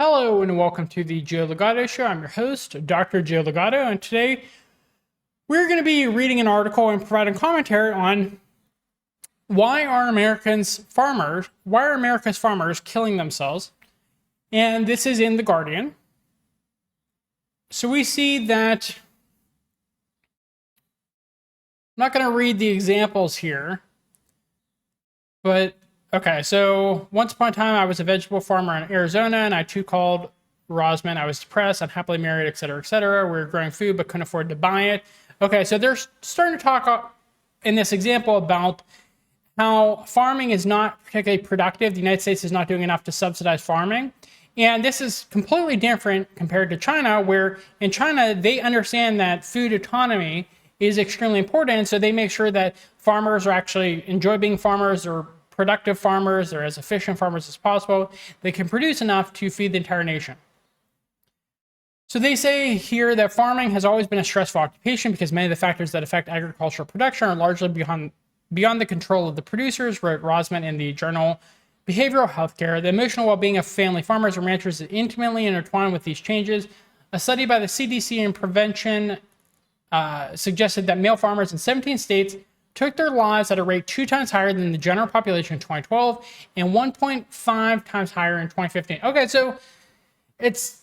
Hello and welcome to the Joe Ligato Show. I'm your host, Dr. Joe Ligato, and today we're going to be reading an article and providing commentary on why are America's farmers killing themselves? And this is in The Guardian. So we see that, I'm not going to read the examples here, but okay, so once upon a time, I was a vegetable farmer in Arizona, and I too called Rosman. I was depressed, unhappily married, etc., etc. We were growing food, but couldn't afford to buy it. Okay, so they're starting to talk in this example about how farming is not particularly productive. The United States is not doing enough to subsidize farming. And this is completely different compared to China, where in China, they understand that food autonomy is extremely important. So they make sure that farmers are actually enjoy being farmers or productive farmers or as efficient farmers as possible. They can produce enough to feed the entire nation. So they say here that farming has always been a stressful occupation because many of the factors that affect agricultural production are largely beyond the control of the producers, wrote Rosman in the journal Behavioral Healthcare. The emotional well-being of family farmers and ranchers is intimately intertwined with these changes. A study by the CDC and Prevention suggested that male farmers in 17 states took their lives at a rate 2 times higher than the general population in 2012 and 1.5 times higher in 2015. Okay, so it's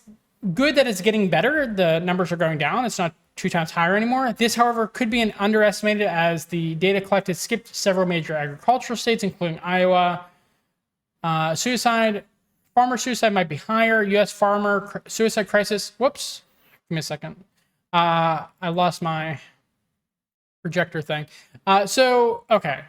good that it's getting better. The numbers are going down. It's not 2 times higher anymore. This, however, could be underestimated as the data collected skipped several major agricultural states, including Iowa. Farmer suicide might be higher. U.S. farmer suicide crisis. Whoops. Give me a second. I lost my projector thing. Okay.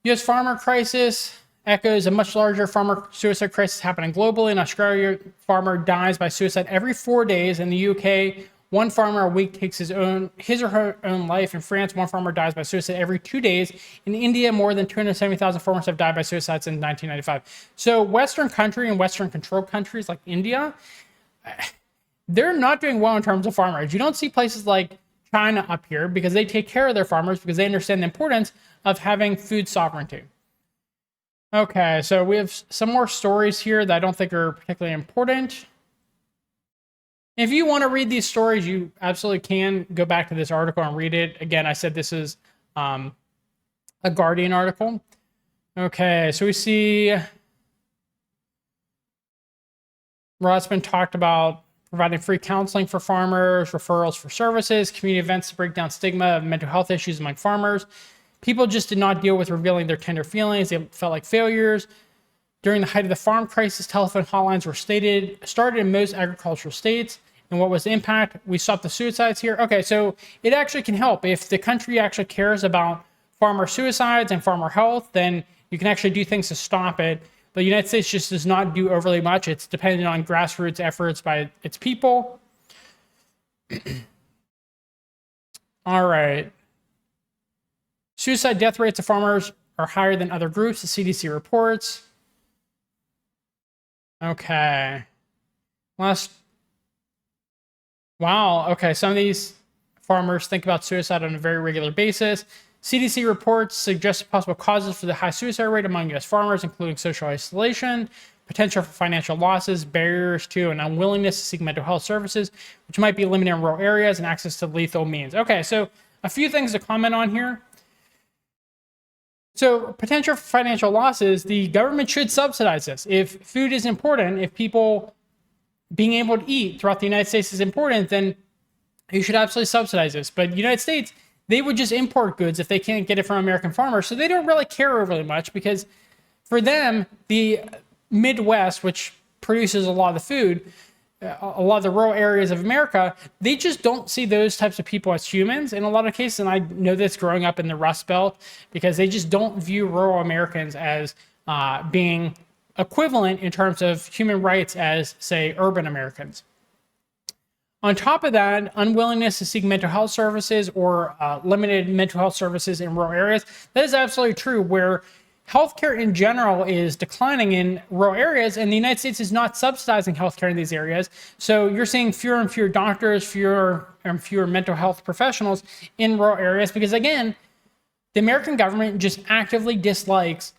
U.S. farmer crisis echoes a much larger farmer suicide crisis happening globally. In Australia, farmer dies by suicide every 4 days. In the UK, one farmer a week takes his or her own life. In France, one farmer dies by suicide every 2 days. In India, more than 270,000 farmers have died by suicide since 1995. So Western country and Western controlled countries like India, they're not doing well in terms of farmers. You don't see places like China up here because they take care of their farmers because they understand the importance of having food sovereignty. Okay, so we have some more stories here that I don't think are particularly important. If you want to read these stories, you absolutely can go back to this article and read it. Again, I said this is a Guardian article. Okay, so we see Rosman talked about providing free counseling for farmers, referrals for services, community events to break down stigma of mental health issues among farmers. People just did not deal with revealing their tender feelings. They felt like failures. During the height of the farm crisis, telephone hotlines were started in most agricultural states. And what was the impact? We stopped the suicides here. Okay, so it actually can help. If the country actually cares about farmer suicides and farmer health, then you can actually do things to stop it. But the United States just does not do overly much. It's dependent on grassroots efforts by its people. All right. Suicide death rates of farmers are higher than other groups, the CDC reports. Okay. Wow. Okay. Some of these farmers think about suicide on a very regular basis. CDC reports suggest possible causes for the high suicide rate among U.S. farmers, including social isolation, potential for financial losses, barriers to and unwillingness to seek mental health services, which might be limited in rural areas, and access to lethal means. Okay, so a few things to comment on here. So potential for financial losses, the government should subsidize this. If food is important, if people being able to eat throughout the United States is important, then you should absolutely subsidize this. But the United States, they would just import goods if they can't get it from American farmers. So they don't really care overly much because for them, the Midwest, which produces a lot of the food, a lot of the rural areas of America, they just don't see those types of people as humans in a lot of cases. And I know this growing up in the Rust Belt because they just don't view rural Americans as being equivalent in terms of human rights as, say, urban Americans. On top of that, unwillingness to seek mental health services or limited mental health services in rural areas, that is absolutely true, where healthcare in general is declining in rural areas, and the United States is not subsidizing healthcare in these areas. So you're seeing fewer and fewer doctors, fewer and fewer mental health professionals in rural areas because, again, the American government just actively dislikes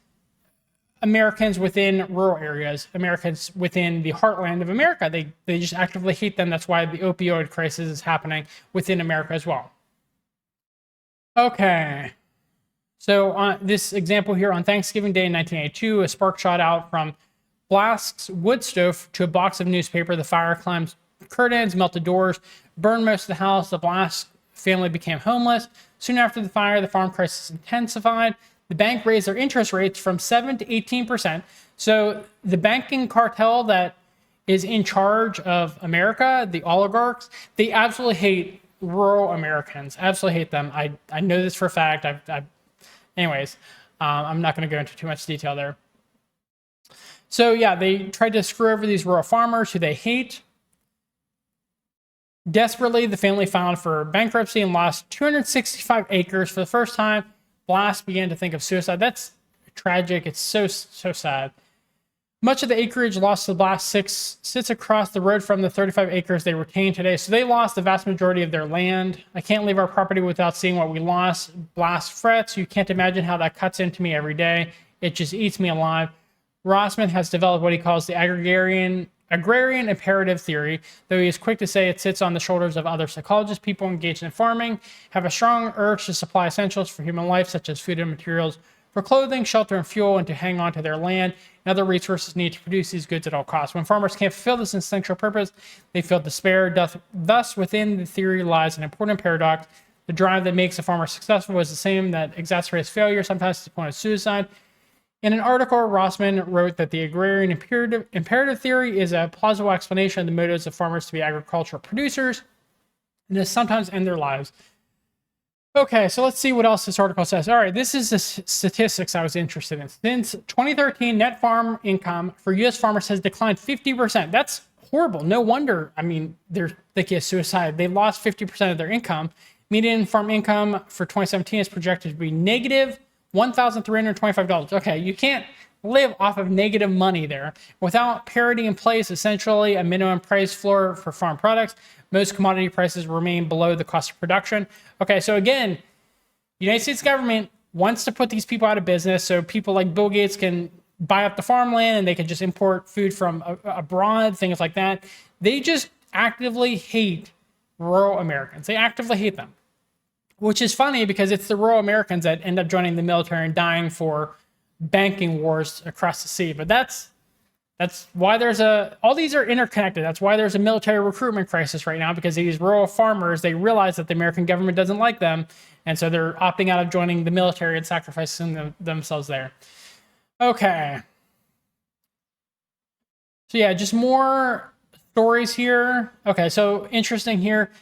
Americans within rural areas, Americans within the heartland of America. They just actively hate them. That's why the opioid crisis is happening within America as well. Okay. So on this example here, on Thanksgiving Day in 1982, a spark shot out from Blask's wood stove to a box of newspaper. The fire climbed curtains, melted doors, burned most of the house. The Blask family became homeless. Soon after the fire, the farm crisis intensified. The bank raised their interest rates from 7 to 18%. So the banking cartel that is in charge of America, the oligarchs, they absolutely hate rural Americans. Absolutely hate them. I know this for a fact. Anyways, I'm not going to go into too much detail there. So yeah, they tried to screw over these rural farmers who they hate. Desperately, the family filed for bankruptcy and lost 265 acres for the first time. Blask began to think of suicide. That's tragic. It's so sad. Much of the acreage lost to the Blask sits across the road from the 35 acres they retain today. So they lost the vast majority of their land. I can't leave our property without seeing what we lost. Blask frets. You can't imagine how that cuts into me every day. It just eats me alive. Rossman has developed what he calls the agrarian imperative theory, though he is quick to say it sits on the shoulders of other psychologists. People engaged in farming have a strong urge to supply essentials for human life, such as food and materials for clothing, shelter, and fuel, and to hang on to their land and other resources needed to produce these goods at all costs. When farmers can't fulfill this instinctual purpose, they feel despair. Thus, within the theory lies an important paradox. The drive that makes a farmer successful is the same that exacerbates failure, sometimes to the point of suicide. In an article, Rossman wrote that the agrarian imperative theory is a plausible explanation of the motives of farmers to be agricultural producers, and to sometimes end their lives. Okay, so let's see what else this article says. All right, this is the statistics I was interested in. Since 2013, net farm income for U.S. farmers has declined 50%. That's horrible. No wonder, I mean, they're thinking of suicide. They lost 50% of their income. Median farm income for 2017 is projected to be negative $1,325. Okay, you can't live off of negative money there. Without parity in place, essentially a minimum price floor for farm products, most commodity prices remain below the cost of production. Okay, so again, the United States government wants to put these people out of business so people like Bill Gates can buy up the farmland and they can just import food from abroad, things like that. They just actively hate rural Americans. They actively hate them. Which is funny because it's the rural Americans that end up joining the military and dying for banking wars across the sea. But that's why there's all these are interconnected. That's why there's a military recruitment crisis right now, because these rural farmers, they realize that the American government doesn't like them. And so they're opting out of joining the military and sacrificing themselves there. Okay. So yeah, just more stories here. Okay, so interesting here.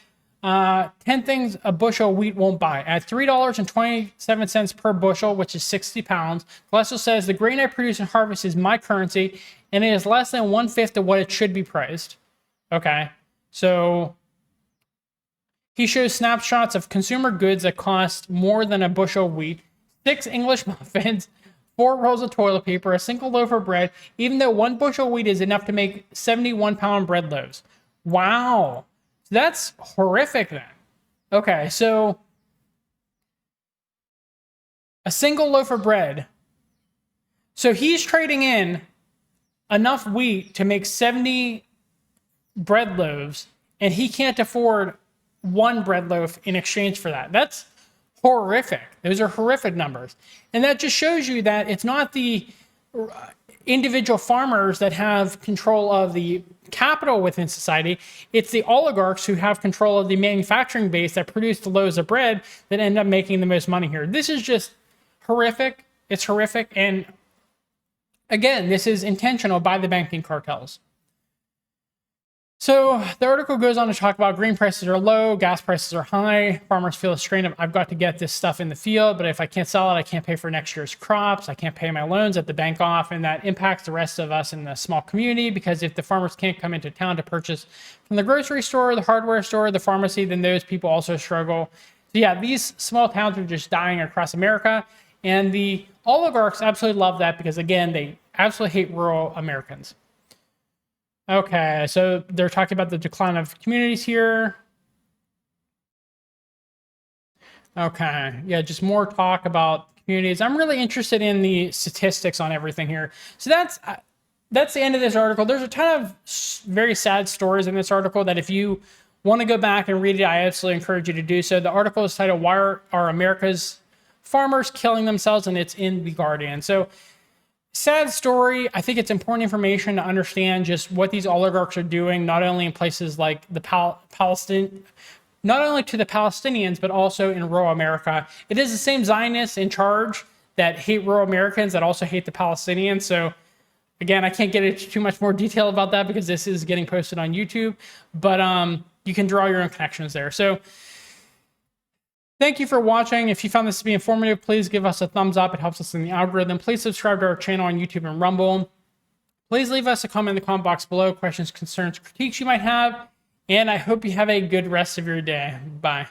10 things a bushel of wheat won't buy. At $3.27 per bushel, which is 60 pounds, Glesso says the grain I produce and harvest is my currency, and it is less than 1/5 of what it should be priced. Okay, so he shows snapshots of consumer goods that cost more than a bushel of wheat, 6 English muffins, 4 rolls of toilet paper, a single loaf of bread, even though 1 bushel of wheat is enough to make 71-pound bread loaves. Wow. That's horrific then. Okay, so a single loaf of bread. So he's trading in enough wheat to make 70 bread loaves, and he can't afford 1 bread loaf in exchange for that. That's horrific. Those are horrific numbers. And that just shows you that it's not the individual farmers that have control of the capital within society. It's the oligarchs who have control of the manufacturing base that produce the loaves of bread that end up making the most money here. This is just horrific. It's horrific. And again, this is intentional by the banking cartels. So the article goes on to talk about grain prices are low, gas prices are high. Farmers feel a strain of, I've got to get this stuff in the field, but if I can't sell it, I can't pay for next year's crops. I can't pay my loans at the bank off, and that impacts the rest of us in the small community, because if the farmers can't come into town to purchase from the grocery store, the hardware store, the pharmacy, then those people also struggle. So yeah, these small towns are just dying across America, and the oligarchs absolutely love that because, again, they absolutely hate rural Americans. Okay, so they're talking about the decline of communities here. Okay, yeah, just more talk about communities. I'm really interested in the statistics on everything here. So that's the end of this article. There's a ton of very sad stories in this article that if you want to go back and read it, I absolutely encourage you to do so. The article is titled, Why Are America's Farmers Killing Themselves? And it's in The Guardian. So sad story. I think it's important information to understand just what these oligarchs are doing, not only in places like the Palestine, not only to the Palestinians, but also in rural America. It is the same Zionists in charge that hate rural Americans that also hate the Palestinians. So again, I can't get into too much more detail about that because this is getting posted on YouTube, but you can draw your own connections there. So thank you for watching. If you found this to be informative, please give us a thumbs up. It helps us in the algorithm. Please subscribe to our channel on YouTube and Rumble. Please leave us a comment in the comment box below, questions, concerns, critiques you might have. And I hope you have a good rest of your day. Bye.